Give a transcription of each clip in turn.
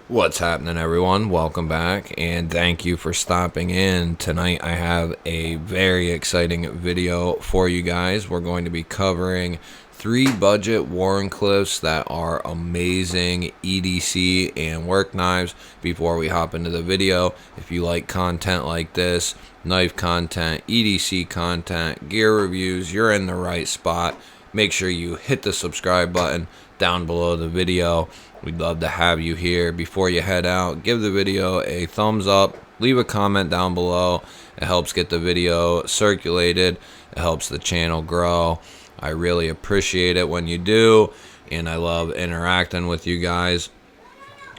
What's happening, everyone? Welcome back, and thank you for stopping in. Tonight I have a very exciting video for you guys. We're going to be covering 3 budget Wharncliffes that are amazing EDC and work knives. Before we hop into the video, if you like content like this, knife content, EDC content, gear reviews, you're in the right spot. Make sure you hit the subscribe button down below the video. We'd love to have you here. Before you head out, give the video a thumbs up, leave a comment down below. It helps get the video circulated. It helps the channel grow. I really appreciate it when you do, and I love interacting with you guys.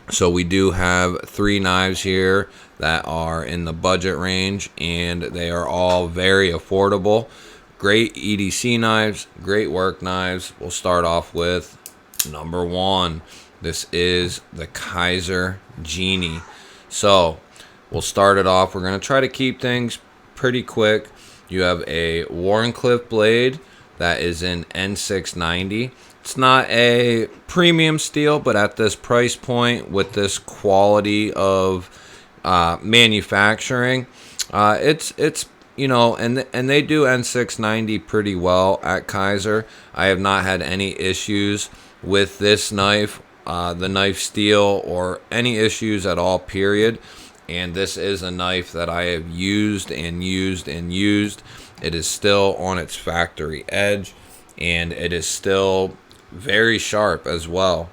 So we do have 3 knives here that are in the budget range, and they are all very affordable. Great EDC knives, great work knives. We'll start off with number 1. This is the Kizer Genie. So we'll start it off. We're going to try to keep things pretty quick. You have a Wharncliffe blade that is in N690. It's not a premium steel, but at this price point with this quality of manufacturing, it's you know, and they do N690 pretty well at Kaiser. I have not had any issues with this knife, the knife steel, or any issues at all, period. And this is a knife that I have used and used and used. It is still on its factory edge, and it is still very sharp as well.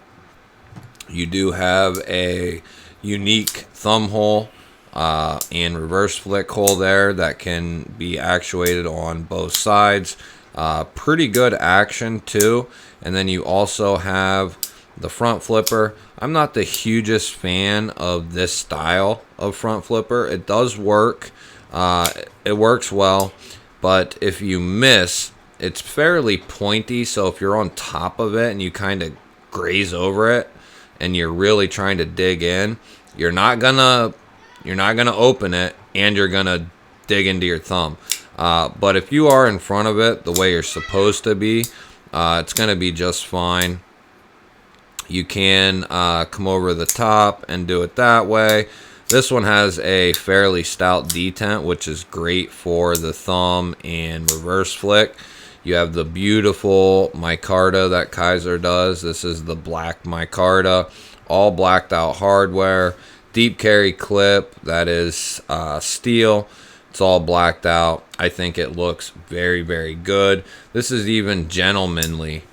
You do have a unique thumb hole and reverse flick hole there that can be actuated on both sides. Pretty good action too. And then you also have the front flipper. I'm not the hugest fan of this style of front flipper. It does work. It works well, but if you miss, it's fairly pointy. So if you're on top of it and you kind of graze over it and you're really trying to dig in, you're not gonna open it, and you're gonna dig into your thumb. But if you are in front of it the way you're supposed to be, it's gonna be just fine. You can come over the top and do it that way. This one has a fairly stout detent, which is great for the thumb and reverse flick. You have the beautiful micarta that Kaiser does. This is the black micarta, all blacked out hardware. Deep carry clip that is steel. It's all blacked out. I think it looks very, very good. This is even gentlemanly,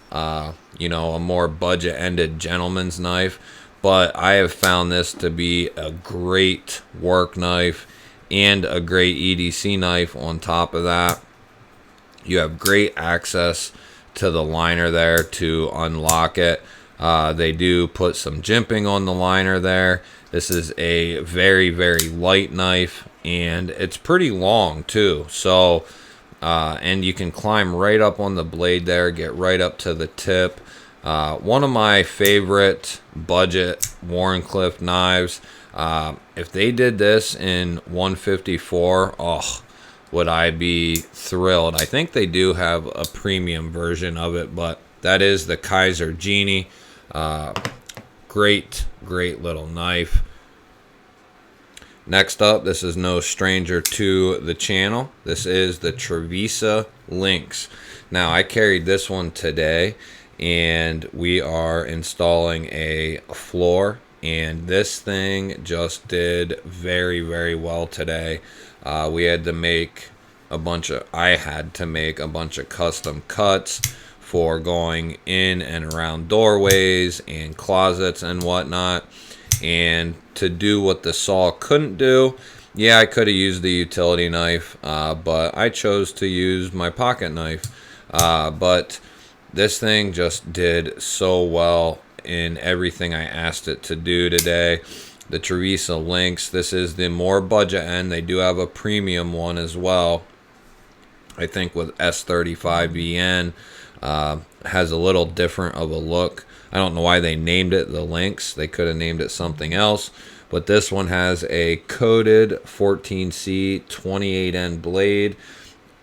you know, a more budget-ended gentleman's knife. But I have found this to be a great work knife and a great EDC knife on top of that. You have great access to the liner there to unlock it. They do put some jimping on the liner there. This is a very, very light knife, and it's pretty long too. So, and you can climb right up on the blade there, get right up to the tip. One of my favorite budget Wharncliffe knives. If they did this in 154, oh, would I be thrilled. I think they do have a premium version of it, but that is the Kizer Genie. Great little knife. Next up, this is no stranger to the channel. This is the Trevisa Lynx. Now, I carried this one today, and we are installing a floor, and this thing just did very, very well today. I had to make a bunch of custom cuts for going in and around doorways and closets and whatnot. And to do what the saw couldn't do, yeah, I could have used the utility knife, but I chose to use my pocket knife. But this thing just did so well in everything I asked it to do today. The Trevisa Lynx, this is the more budget end. They do have a premium one as well. I think with S35VN, has a little different of a look. I don't know why they named it the Lynx. They could have named it something else. But this one has a coated 14C 28N blade.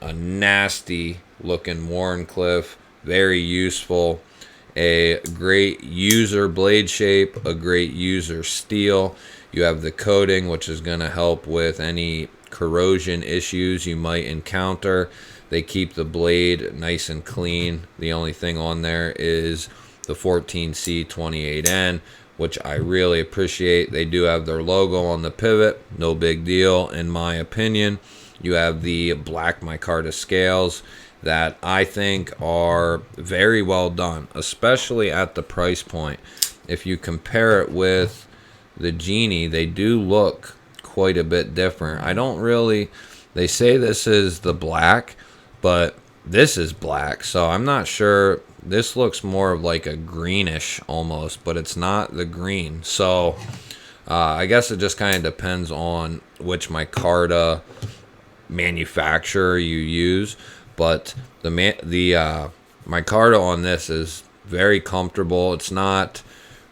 A nasty looking Wharncliffe. Very useful. a great user blade shape, a great user steel. You have the coating, which is going to help with any corrosion issues you might encounter. They keep the blade nice and clean. The only thing on there is the 14C28N, which I really appreciate. They do have their logo on the pivot. No big deal, in my opinion. You have the black micarta scales that I think are very well done, especially at the price point. If you compare it with the Genie, they do look quite a bit different. I don't really, they say this is the black, but this is black, so I'm not sure. This looks more of like a greenish almost, but it's not the green. So I guess it just kind of depends on which micarta manufacturer you use. But the micarta on this is very comfortable. It's not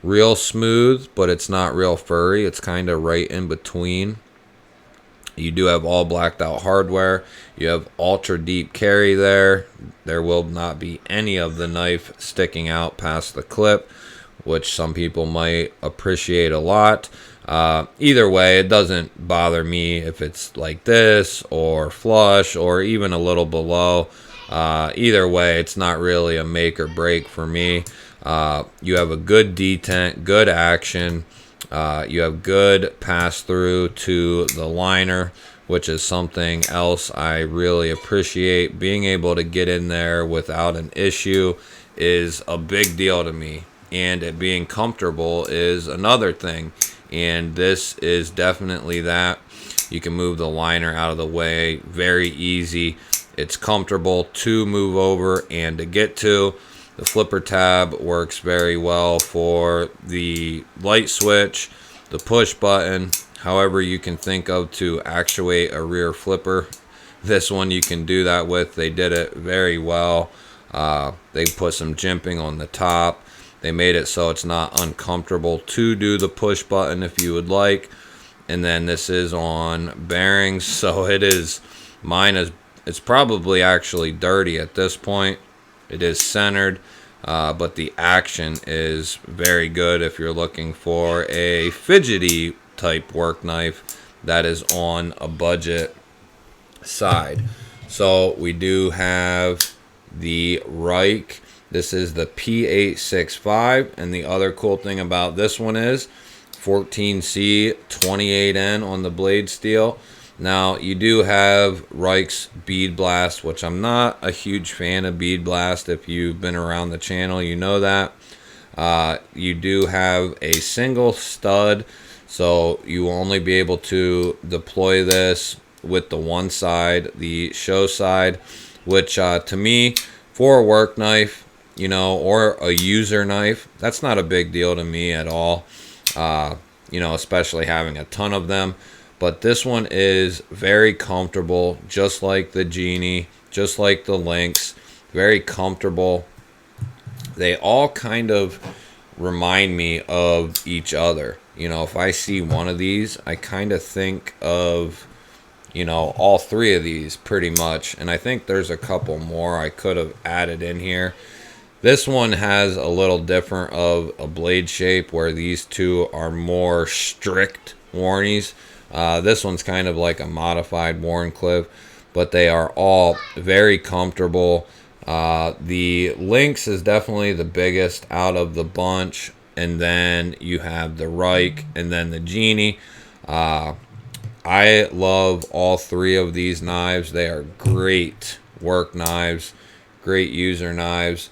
real smooth, but it's not real furry. It's kind of right in between. You do have all blacked out hardware. You have ultra deep carry there. There will not be any of the knife sticking out past the clip, which some people might appreciate a lot. Either way, it doesn't bother me if it's like this or flush or even a little below. Either way, it's not really a make or break for me. You have a good detent, good action. You have good pass through to the liner, which is something else I really appreciate. Being able to get in there without an issue is a big deal to me, and it being comfortable is another thing, and this is definitely that. You can move the liner out of the way very easy. It's comfortable to move over and to get to. The flipper tab works very well for the light switch, the push button, however you can think of to actuate a rear flipper. This one you can do that with. They did it very well. They put some jimping on the top. They made it so it's not uncomfortable to do the push button if you would like. And then this is on bearings, so it is, mine is, it's probably actually dirty at this point. It is centered, but the action is very good if you're looking for a fidgety type work knife that is on a budget side. So we do have the Reich. This is the P865, and the other cool thing about this one is 14C28N on the blade steel. Now, you do have Reich's Bead Blast, which I'm not a huge fan of Bead Blast. If you've been around the channel, you know that. You do have a single stud, so you will only be able to deploy this with the one side, the show side, which to me, for a work knife, you know, or a user knife, that's not a big deal to me at all. You know, especially having a ton of them. But this one is very comfortable, just like the Genie, just like the Lynx. Very comfortable. They all kind of remind me of each other. You know, if I see one of these, I kind of think of, you know, all three of these pretty much. And I think there's a couple more I could have added in here. This one has a little different of a blade shape, where these two are more strict Warnies. This one's kind of like a modified Wharncliffe, but they are all very comfortable. The Lynx is definitely the biggest out of the bunch, and then you have the Reich, and then the Genie. I love all three of these knives. They are great work knives, great user knives.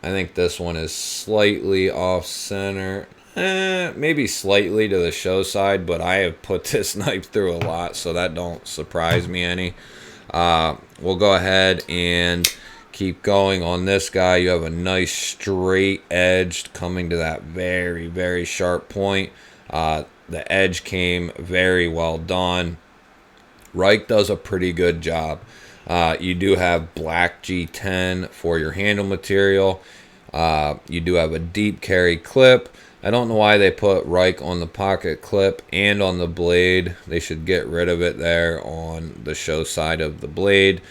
I think this one is slightly off center. Maybe slightly to the show side, but I have put this knife through a lot, so that don't surprise me any. We'll go ahead and keep going on this guy. You have a nice straight edge coming to that very, very sharp point. The edge came very well done. Reich does a pretty good job. You do have black G10 for your handle material. You do have a deep carry clip. I don't know why they put Reich on the pocket clip and on the blade. They should get rid of it there on the show side of the blade.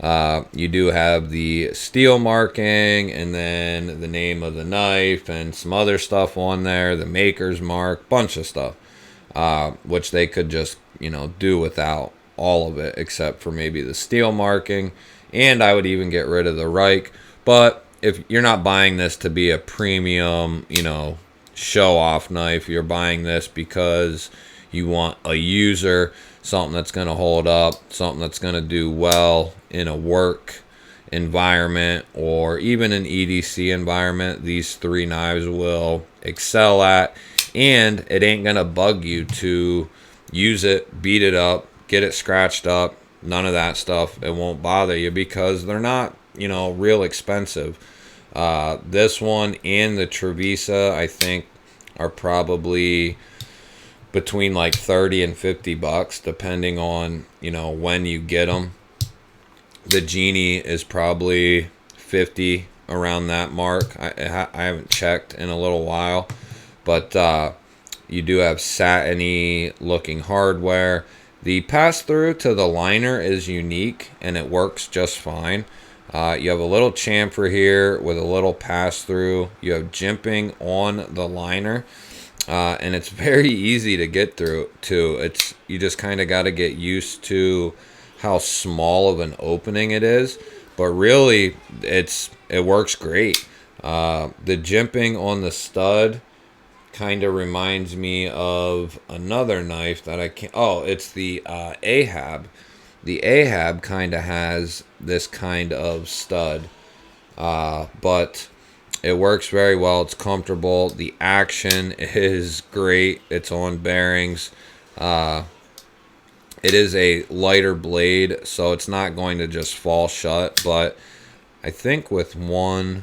You do have the steel marking, and then the name of the knife and some other stuff on there, the maker's mark, bunch of stuff, which they could just, you know, do without all of it except for maybe the steel marking. And I would even get rid of the Reich. But if you're not buying this to be a premium, you know, show off knife, you're buying this because you want a user, something that's going to hold up, something that's going to do well in a work environment or even an EDC environment, these three knives will excel at. And it ain't going to bug you to use it, beat it up, get it scratched up. None of that stuff. It won't bother you because they're not, you know, real expensive. This one and the Trevisa, I think, are probably between like 30 and 50 bucks, depending on, you know, when you get them. The Genie is probably 50, around that mark. I haven't checked in a little while, but you do have satiny looking hardware. The pass-through to the liner is unique, and it works just fine. You have a little chamfer here with a little pass-through. You have jimping on the liner, and it's very easy to get through, too. You just kind of got to get used to how small of an opening it is, but really, it works great. The jimping on the stud kind of reminds me of another knife that I can't. Oh, it's the Ahab. The Ahab kind of has this kind of stud, but it works very well. It's comfortable. The action is great. It's on bearings. It is a lighter blade, so it's not going to just fall shut. But I think with one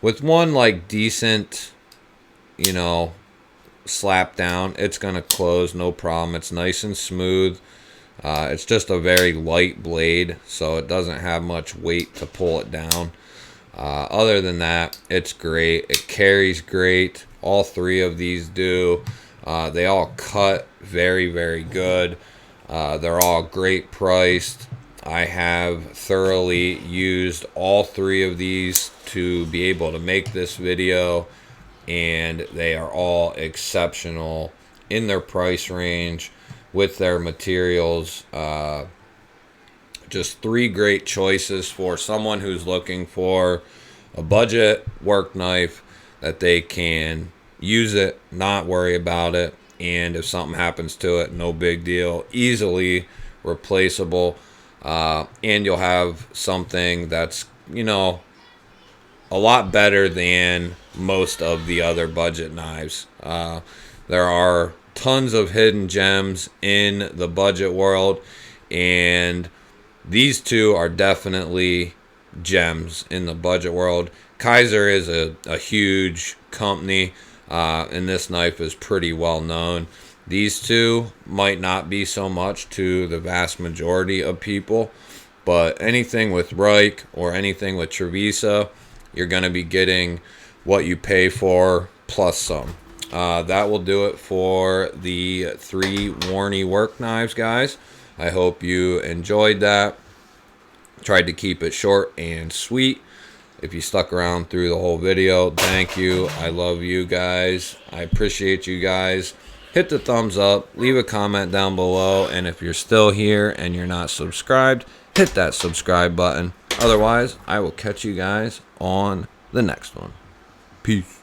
like decent, you know, slap down, it's gonna close no problem. It's nice and smooth. It's just a very light blade, so it doesn't have much weight to pull it down. Other than that, it's great. It carries great. All three of these do. They all cut very, very good. They're all great priced. I have thoroughly used all three of these to be able to make this video, and they are all exceptional in their price range with their materials. Just three great choices for someone who's looking for a budget work knife that they can use it, not worry about it, and if something happens to it, no big deal, easily replaceable. And you'll have something that's, you know, a lot better than most of the other budget knives. There are tons of hidden gems in the budget world, and these two are definitely gems in the budget world. Kaiser is a huge company, and this knife is pretty well known. These two might not be so much to the vast majority of people, but anything with Reich or anything with Trevisa, you're going to be getting what you pay for plus some. That will do it for the 3 Warnie work knives, guys. I hope you enjoyed that. Tried to keep it short and sweet. If you stuck around through the whole video, thank you. I love you guys. I appreciate you guys. Hit the thumbs up. Leave a comment down below. And if you're still here and you're not subscribed, hit that subscribe button. Otherwise, I will catch you guys on the next one. Peace.